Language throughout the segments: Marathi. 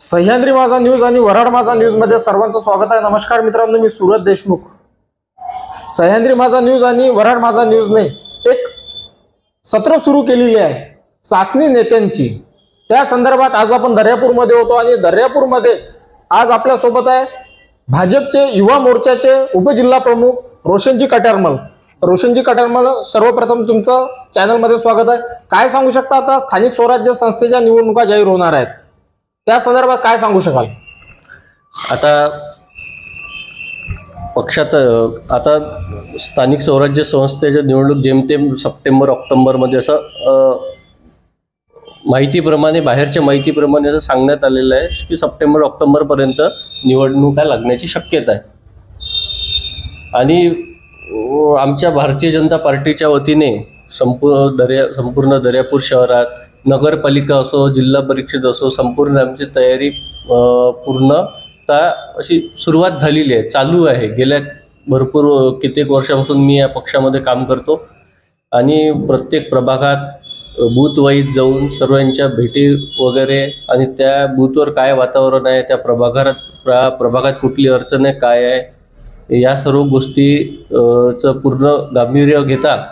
सह्याद्री माझा न्यूज आणि वराड माझा न्यूज मध्ये सर्वांचं स्वागत आहे। नमस्कार मित्रांनो, मी सूरज देशमुख। सह्याद्री माझा न्यूज आणि वराड माझा न्यूजने एक सत्र सुरू केलेली आहे चाचणी नेत्यांची। त्या संदर्भात आज आपण दर्यापूरमध्ये होतो आणि दर्यापूरमध्ये आज आपल्या सोबत आहे भाजपचे युवा मोर्चाचे उपजिल्हा प्रमुख रोशनजी कटारमल। रोशनजी कटारमल, सर्वप्रथम तुमचं चॅनल मध्ये स्वागत आहे। काय सांगू शकता, आता स्थानिक स्वराज्य संस्थेच्या निवडणुका जाहीर होणार आहेत, त्या संदर्भात काय सांगू शकाल? आता पक्षात आता स्थानिक स्वराज्य संस्थेच्या निवडणूक जेमतेम सप्टेंबर ऑक्टोबरमध्ये असं माहितीप्रमाणे, बाहेरच्या माहितीप्रमाणे असं सांगण्यात आलेलं आहे की सप्टेंबर ऑक्टोबरपर्यंत निवडणुका लागण्याची शक्यता आहे। आणि आमच्या भारतीय जनता पार्टीच्या वतीने संपूर्ण दर्यापूर शहरात नगरपालिका असो, जिल्हा परिषद असो, संपूर्ण आमची तयारी पूर्णतः अशी सुरुवात झालेली आहे, चालू आहे। गेल्या भरपूर कित्येक वर्षापासून मी या पक्षामध्ये काम करतो आणि प्रत्येक प्रभागात बूथ वाईज जाऊन सर्वांच्या भेटी वगैरे आणि त्या बूथवर काय वातावरण आहे, त्या प्रभागात कुठली अडचण आहे, काय आहे, या सर्व गोष्टीचं पूर्ण गांभीर्य घेता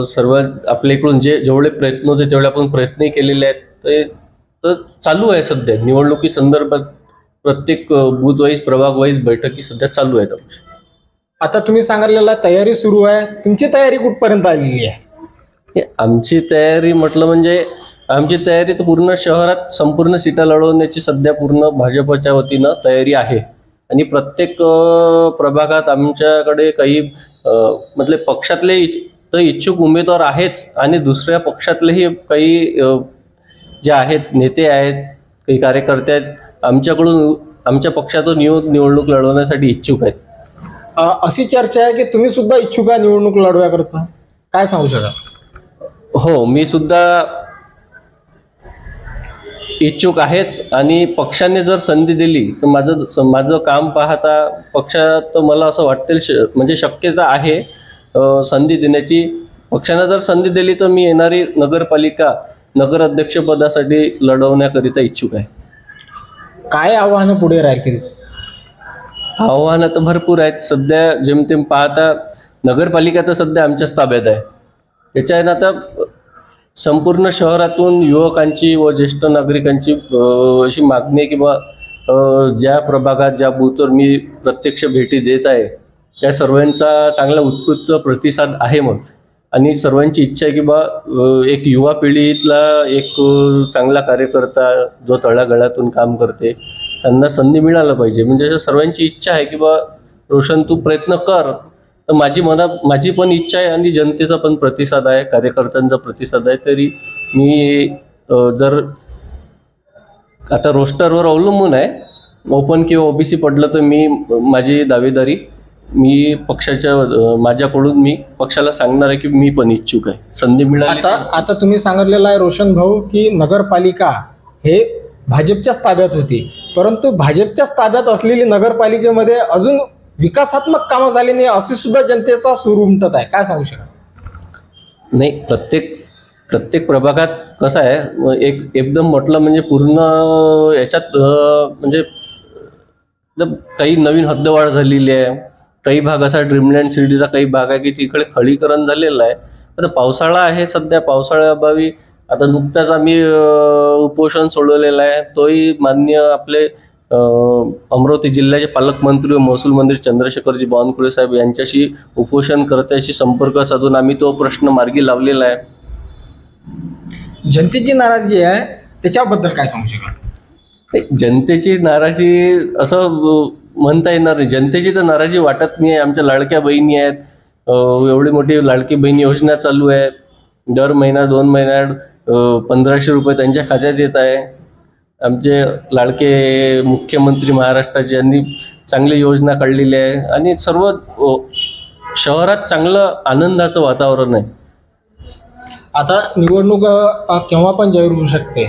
सर्व आपल्या इकडून जेवढे प्रयत्न होते तेवढे आपण प्रयत्नही केलेले आहेत। ते चालू आहे सध्या निवडणुकी संदर्भात प्रत्येक बूथ वाईज, प्रभाग वाईज बैठकी सध्या चालू आहेत आमच्या। आता तुम्ही सांगितलेला तयारी सुरू आहे, तुमची तयारी कुठपर्यंत आलेली आहे? आमची तयारी म्हटलं म्हणजे आमची तयारी तर पूर्ण शहरात संपूर्ण सीटा लढवण्याची सध्या पूर्ण भाजपच्या वतीनं तयारी आहे। आणि प्रत्येक प्रभागात आमच्याकडे काही मतलब पक्षातले तर इच्छुक उमेदवार आहेच आणि दुसऱ्या पक्षातलेही काही जे आहेत, नेते आहेत, काही कार्यकर्ते आहेत, आमच्याकडून आमच्या पक्षातून निवडणूक लढवण्यासाठी इच्छुक आहेत। अशी चर्चा आहे की तुम्ही सुद्धा इच्छुक आहे निवडणूक लढवण्याकरता, काय सांगू शकाल? हो, मी सुद्धा इच्छुक आहेच आणि पक्षाने जर संधी दिली तर माझं काम पाहता पक्षात मला असं वाटतं म्हणजे शक्यता आहे संधी देण्याची। पक्षाने जर संधी दिली तर मी येणारी नगरपालिका नगर अध्यक्षपदासाठी लढवण्याकरिता इच्छुक आहे। काय आव्हानं पुढे राहतील? आव्हानं तर भरपूर आहेत। सध्या जेमतेम पाहता नगरपालिका तर सध्या आमच्याच ताब्यात आहे। याच्या आता संपूर्ण शहरातून युवकांची व ज्येष्ठ नागरिकांची अशी मागणी आहे की बा ज्या प्रभागात, ज्या बूथवर मी प्रत्यक्ष भेटी देत आहे त्या सर्वांचा चांगला उत्स्फूर्त प्रतिसाद आहे मग। आणि सर्वांची इच्छा आहे की बा एक युवा पिढीतला एक चांगला कार्यकर्ता जो तळागाळातून काम करते त्यांना संधी मिळायला पाहिजे। म्हणजे सर्वांची इच्छा आहे की बा रोशन तू प्रयत्न कर। तर माझी पण इच्छा आहे आणि जनतेचा पण प्रतिसाद आहे, कार्यकर्त्यांचा प्रतिसाद आहे। तरी मी जर आता रोस्टरवर अवलंबून आहे, ओपन किंवा ओबीसी पडलं तर माझी दावेदारी मी पक्षाच्या माझ्याकडून मी पक्षाला सांगणार आहे की मी पण इच्छुक आहे, संधी मिळाली। आता तुम्ही सांगितलेलं आहे रोशन भाऊ की नगरपालिका हे भाजपच्याच ताब्यात होती, परंतु भाजपच्याच ताब्यात असलेली नगरपालिकेमध्ये अजून विकासात्मक कामं झाली नाही अशी सुद्धा जनतेचा सूर उमटत आहे, काय सांगू शकाल? नाही, प्रत्येक प्रभागात कसं आहे, एकदम म्हटलं म्हणजे पूर्ण याच्यात म्हणजे काही नवीन हद्दवाढ झालेली आहे, काही भाग असा ड्रीमलँड सिटीचा काही भाग आहे की तिकडे खडीकरण झालेलं आहे। आता पावसाळा आहे, सध्या पावसाळ्याअभावी आता नुकताच आम्ही उपोषण सोडवलेलं आहे। तोही माननीय आपले अमरावती जिल्ह्याचे पालकमंत्री व महसूल मंत्री चंद्रशेखरजी बावनकुळे साहेब यांच्याशी उपोषणकर्त्याशी संपर्क साधून आम्ही तो प्रश्न मार्गी लावलेला आहे। जनतेची नाराजी आहे त्याच्याबद्दल काय सांगू शकाल? जनतेची नाराजी असं म्हणता येणार नाही, जनतेची तर नाराजी वाटत नाही आहे। आमच्या लाडक्या बहिणी आहेत, एवढी मोठी लाडकी बहिणी योजना चालू आहे, दर महिना 2 महिन्यात 1500 रुपये त्यांच्या खात्यात येत आहे। आमचे लाडके मुख्यमंत्री महाराष्ट्राचे यांनी चांगली योजना काढलेली आहे आणि सर्व शहरात चांगलं आनंदाचं वातावरण आहे। आता निवडणूक केव्हा पण जाहीर होऊ शकते,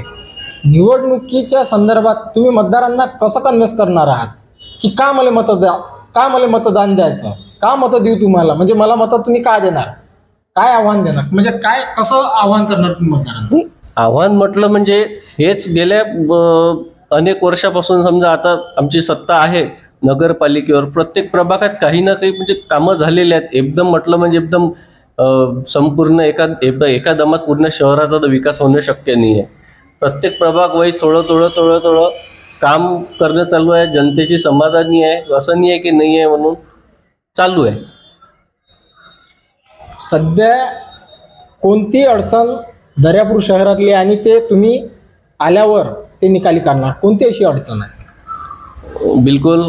निवडणुकीच्या संदर्भात तुम्ही मतदारांना कसं कन्व्हिन्स करणार आहात की का मला मतदान द्यायचं, का मतं देऊ तुम्हाला, म्हणजे मला मतं तुम्ही का देणार, काय आव्हान देणार, म्हणजे काय कसं आव्हान करणार तुम्ही मतदारांना? आव्हान म्हटलं म्हणजे हेच गेल्या अनेक वर्षापासून समजा आता आमची सत्ता आहे नगरपालिकेवर, प्रत्येक प्रभागात काही ना काही म्हणजे कामं झालेली आहेत. एकदम म्हटलं म्हणजे एकदम संपूर्ण एका दमात पूर्ण शहराचा तर विकास होणं शक्य नाही आहे. प्रत्येक प्रभाग वाईज थोडं थोडं थोडं थोडं काम करणं चालू आहे. जनतेची समाधानी आहे, असं नाही आहे की नाही आहे म्हणून चालू आहे. सध्या कोणती अडचण दर्यापूर शहरातली आणि ते तुम्ही आल्यावर ते निकाली काढणार, कोणती अशी अडचण आहे? बिलकुल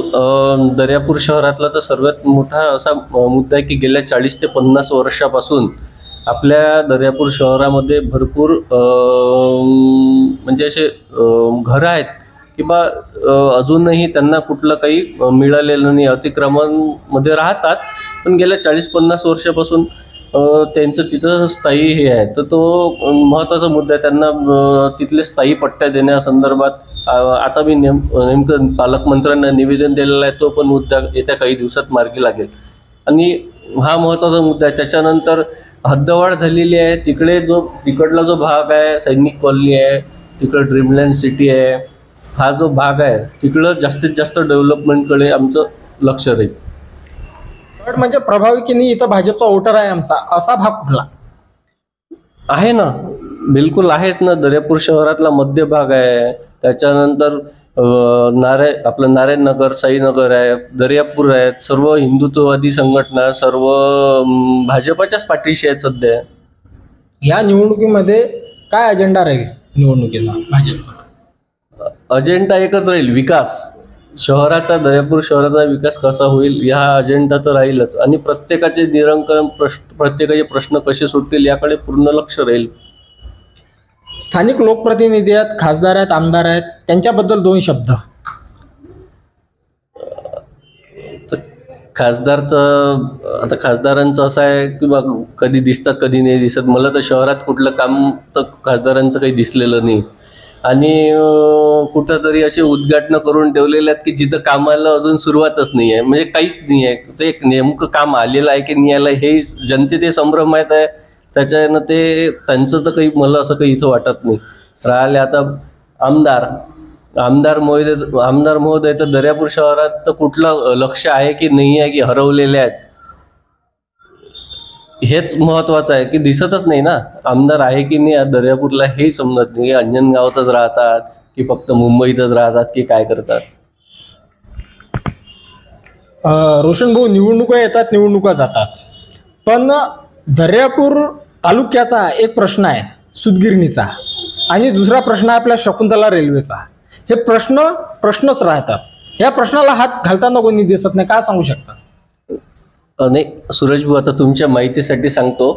दर्यापूर शहरातला तर सर्वात मोठा असा मुद्दा आहे की गेल्या 40 ते 50 वर्षापासून आपल्या दर्यापूर शहरामध्ये भरपूर म्हणजे असे घरं आहेत किंवा अजूनही त्यांना कुठलं काही मिळालेलं नाही, अतिक्रमणमध्ये राहतात. पण गेल्या 40-50 वर्षापासून त्यांचं तिथं स्थायी हे आहे. तर तो महत्त्वाचा मुद्दा आहे. त्यांना तिथले स्थायी पट्ट्या देण्यासंदर्भात आता मी नेमकं पालकमंत्र्यांना निवेदन दिलेलं आहे. तो पण मुद्दा येत्या काही दिवसात मार्गी लागेल आणि हा महत्त्वाचा मुद्दा आहे. त्याच्यानंतर हद्दवाढ झालेली आहे. तिकडला जो भाग आहे, सैनिक कॉलनी आहे, तिकडं ड्रीमलँड सिटी आहे, हा जो भाग आहे तिकडं जास्तीत जास्त डेव्हलपमेंटकडे आमचं लक्ष राहील. म्हणजे प्रभावी की नाही, इथं भाजपचा वोटर आहे आमचा, असा भाग कुठला आहे ना? बिलकुल आहेच ना. दर्यापूर शहरातला मध्य भाग आहे. त्याच्यानंतर आपलं नारायणनगर, साईनगर आहे, दर्यापूर आहेत. सर्व हिंदुत्ववादी संघटना, सर्व भाजपाच्याच पाठीशी आहेत सध्या. या निवडणुकीमध्ये काय अजेंडा राहील निवडणुकीचा भाजपचा? अजेंडा एकच राहील, विकास. शहराचा, दर्यापूर शहराचा विकास कसा होईल हा अजेंडा तर राहीलच आणि प्रत्येकाचे निराकरण प्रत्येकाचे प्रश्न कसे सुटतील याकडे पूर्ण लक्ष राहील. स्थानिक लोकप्रतिनिधी आहेत, खासदार आहेत, आमदार आहेत, त्यांच्याबद्दल 2 शब्द. खासदार तर आता खासदारांचं असं आहे की कधी दिसतात कधी नाही दिसत. मला तर शहरात कुठलं काम तर खासदारांचं काही दिसलेलं नाही आणि कुठंतरी असे उद्घाटनं करून ठेवलेले आहेत की जिथं कामाला अजून सुरुवातच नाही आहे, म्हणजे काहीच नाही आहे. ते एक नेमकं काम आलेलं आहे की नाही आलं हे जनते संभ्रम माहीत आहे. त्याच्यानं ते त्यांचं तर काही मला असं काही इथं वाटत नाही. राहिले आता आमदार महोदय तर दर्यापूर शहरात तर कुठलं लक्ष आहे की नाही आहे की हरवलेले आहेत हेच महत्त्वाचं आहे की दिसतच नाही ना आमदार आहे की नाही दर्यापूरला, हे समजत नाही. अंजनगावातच राहतात की फक्त मुंबईतच राहतात की काय करतात. रोशन भाऊ, निवडणुका येतात, निवडणुका जातात, पण दर्यापूर तालुक्याचा एक प्रश्न आहे सूतगिरणीचा आणि दुसरा प्रश्न आहे आपल्या शकुंतला रेल्वेचा. हे प्रश्नच राहतात. या प्रश्नाला हात घालताना कोणी दिसत नाही. काय सांगू शकता? नाही सूरज भाऊ, आता तुमच्या माहितीसाठी सांगतो.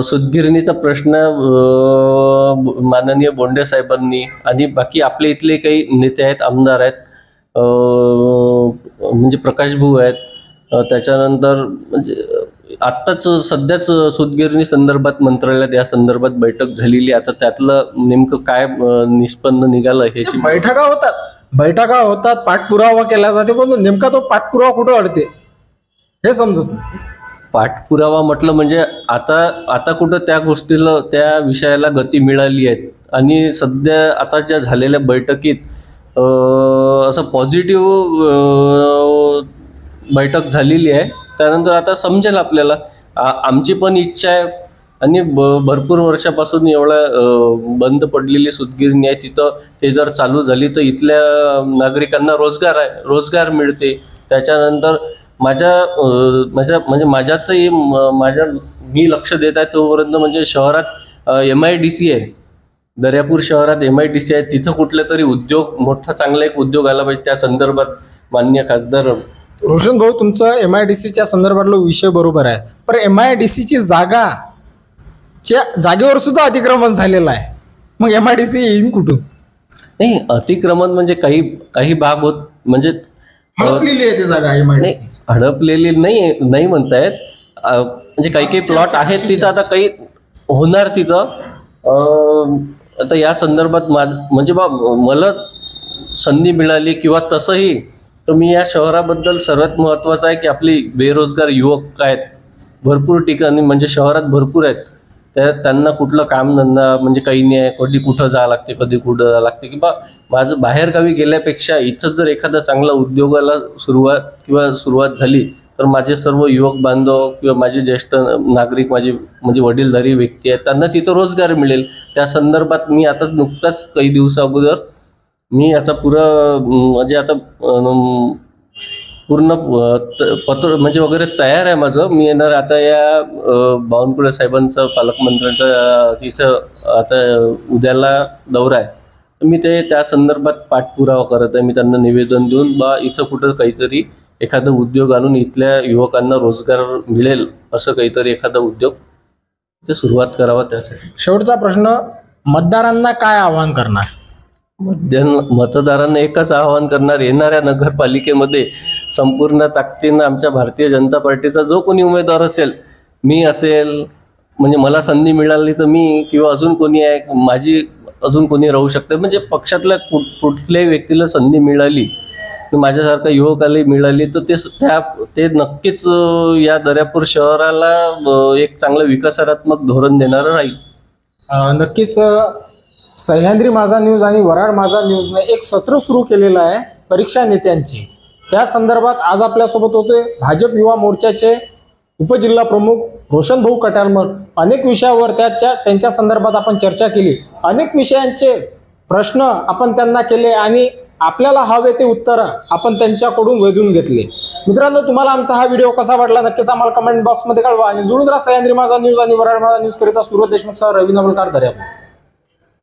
सूतगिरणीचा प्रश्न माननीय बोंडे साहेबांनी आणि बाकी आपले इथले काही नेते आहेत, आमदार आहेत, म्हणजे प्रकाश भाऊ आहेत, त्याच्यानंतर म्हणजे आत्ताच सध्याच सूतगिरणी संदर्भात मंत्रालयात या संदर्भात बैठक झालेली. आता त्यातलं नेमकं काय निष्पन्न निघालं ह्याची बैठका होतात, पाठपुरावा केला जाते, पण नेमका तो पाठपुरावा कुठं अडते हे समजत नाही. पाठपुरावा म्हटलं म्हणजे आता कुठं त्या गोष्टीला, त्या विषयाला गती मिळाली आहे आणि सध्या आता ज्या झालेल्या बैठकीत असं पॉझिटिव्ह बैठक झालेली आहे. त्यानंतर आता समजेल आपल्याला. आमची पण इच्छा आहे आणि भरपूर वर्षापासून एवढं बंद पडलेली सूतगिरणी आहे, तिथं ते जर चालू झाली तर इथल्या नागरिकांना रोजगार मिळते. त्याच्यानंतर मी लक्ष देत आहे तोपर्यंत म्हणजे शहरात MIDC आहे, दर्यापूर शहरात MIDC आहे, तिथं कुठले तरी उद्योग, मोठा चांगला एक उद्योग आला पाहिजे. त्या संदर्भात माननीय खासदार रोशन भाऊ, तुमचं MIDCच्या संदर्भातला विषय बरोबर आहे, पण MIDCची जागेवर सुद्धा अतिक्रमण झालेलं आहे. मग MIDC येईन कुठून? नाही, अतिक्रमण म्हणजे काही भाग होत म्हणजे हडपलेली आहे ती जागा. हडपलेली नाही म्हणतायत, म्हणजे काही प्लॉट आहेत तिथं, आता काही होणार तिथं. आता या संदर्भात म्हणजे मला संधी मिळाली किंवा तसंही तर मी या शहराबद्दल सर्वात महत्त्वाचं आहे की आपली बेरोजगार युवक आहेत भरपूर ठिकाणी, म्हणजे शहरात भरपूर आहेत. त्यांना कुठलं कामधंदा म्हणजे काही नाही आहे, कधी कुठं जावं लागते, कधी कुठं जावं लागते, किंवा माझं बाहेरगावी गेल्यापेक्षा इथं जर एखादा चांगला उद्योगाला सुरुवात झाली तर माझे सर्व युवक बांधव किंवा माझे ज्येष्ठ नागरिक, माझे म्हणजे वडीलधारी व्यक्ती आहेत, त्यांना तिथं रोजगार मिळेल. त्या संदर्भात मी आता नुकताच काही दिवसा अगोदर मी याचा म्हणजे आता पूर्ण पत्र म्हणजे वगैरे तयार आहे माझं. मी येणार आता या बावनकुळे साहेबांचा पालकमंत्र्यांचा तिथं आता उद्याला दौरा आहे, मी त्या संदर्भात पाठपुरावा करत आहे. मी त्यांना निवेदन देऊन इथं कुठं काहीतरी एखादा उद्योग आणून इथल्या युवकांना रोजगार मिळेल असं काहीतरी एखादा उद्योग ते सुरुवात करावा. त्यासाठी शेवटचा प्रश्न, मतदारांना काय आवाहन करणार? मतदारांना एकच आवाहन करणार, येणाऱ्या नगरपालिकेमध्ये संपूर्ण ताकदीनं आमच्या भारतीय जनता पार्टीचा जो कोणी उमेदवार असेल, मी असेल, म्हणजे मला संधी मिळाली तर मी, किंवा अजून कोणी आहे, माझी अजून कोणी राहू शकते, म्हणजे पक्षातल्या कुठल्याही व्यक्तीला संधी मिळाली, माझ्यासारखा युवकाला मिळाली तर ते नक्कीच या दर्यापूर शहराला एक चांगलं विकासात्मक धोरण देणारं राहील. नक्कीच सह्याद्री माझा न्यूज आणि वऱ्हाड माझा न्यूजने एक सत्र सुरू केलेलं आहे परीक्षा नेत्यांची. त्या संदर्भात आज आपल्यासोबत होते भाजप युवा मोर्चाचे उपजिल्हा प्रमुख रोशन भाऊ कटारमल. अनेक विषयावर त्यांच्या संदर्भात आपण चर्चा केली, अनेक विषयांचे प्रश्न आपण त्यांना केले आणि आपल्याला हवे ते उत्तर आपण त्यांच्याकडून वेधून घेतले. मित्रांनो, तुम्हाला आमचा हा व्हिडिओ कसा वाटला नक्कीच आम्हाला कमेंट बॉक्समध्ये कळवा आणि जुळून राहा. सह्याद्री माझा न्यूज आणि वऱ्हाड माझा न्यूज करिता सुरत देशमुख सह रवी नवलकार दर्यापूर.